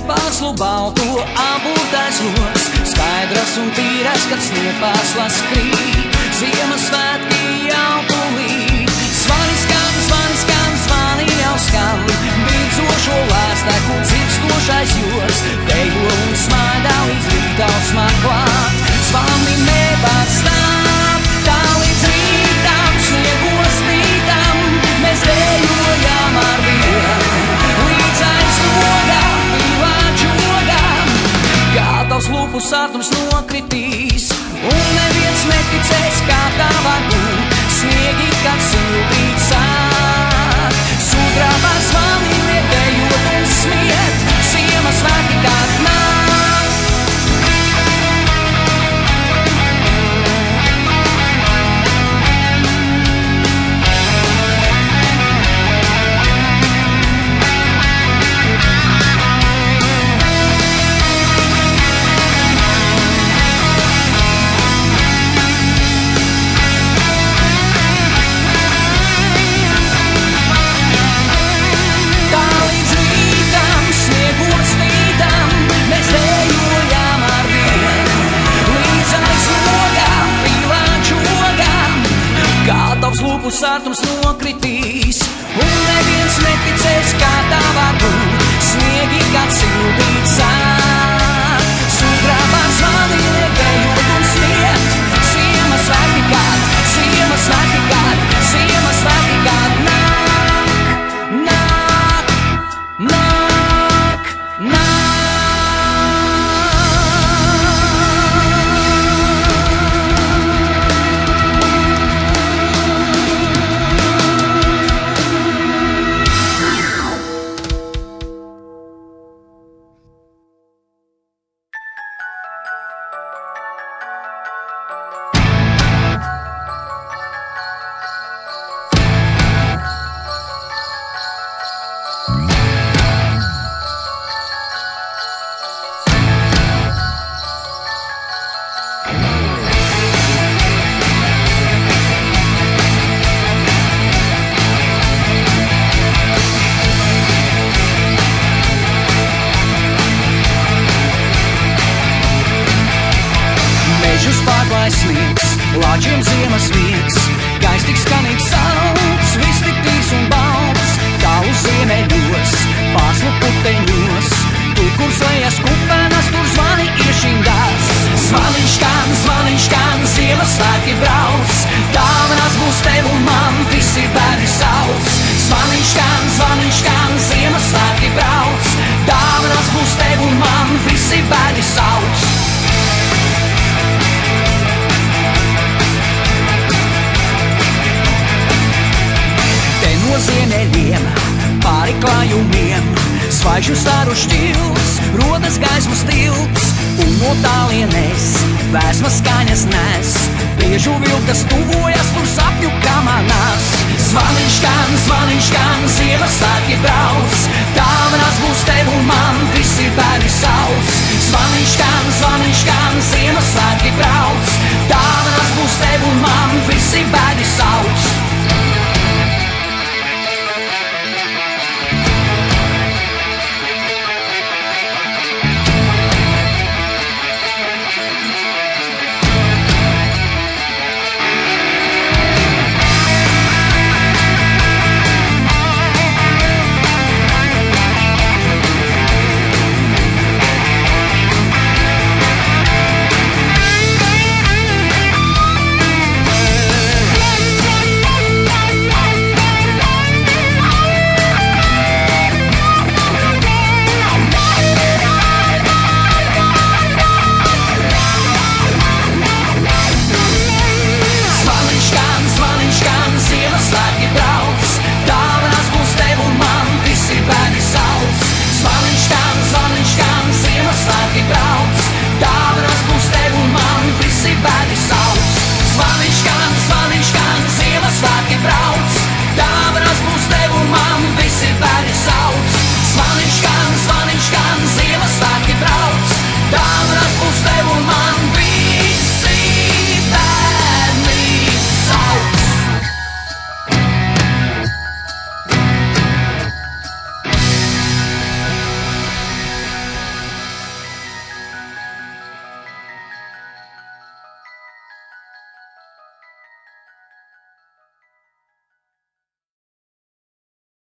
Pārslu balto apūtais los, skaidras un tīras, kad sniegpārslas krīt, Ziemassvētki jau tūlīt. Zvani skan, zvani skan, zvani jau skan, bīdzošo lēsteku dzirkstošais jos, dejo un smaidā līdz rītausmā klāt. Zvani nevar stāt, tā līdz rītam, sniegos rītam, mēs dejojam ar vienu, līdz aiz logām. Kā tavs lūpu sārtums nokritīs, un neviens neticēs, kā tā var būt. Sniegi, kad sildīt sāk, sudrabā zvani nedējot un smiet, Ziemassvētki kad nāk. Tavs lūpu sārtums nokritīs, un neviens neticēs, kā tā var būt. Sniegi, kad sildīt sāk, sudrabā zvani nedējot un smiet, Ziemassvētki kad, Ziemassvētki kad, Ziemassvētki kad nāk, nāk, nāk, nāk. Lāčiem ziemas miegs, gaisa tik skanīgs sauc, viss tik tīrs un balts, tālu ziemeļos, pārslu puteņos, tur, kur slējas kupenas, tur zvani iešindās. Zvaniņš skan, Ziemassvētki brauc, dāvanas būs tev un man, visi bērni sauc. Zvaniņš skan, Ziemassvētki brauc, dāvanas būs tev un man, visi bērni sauc. No ziemeļiem, pāri klājumiem, zvaigžņu staru šķils, rodas gaismas tilts, un no tālienes vēsmas skaņas nes. Priežu vilkas tuvojas, tur sapņu kamanās. Zvaniņš skan, Ziemassvētki brauc, dāvanas būs tev un man, visi bērni sauc. Zvaniņš skan, Ziemassvētki brauc.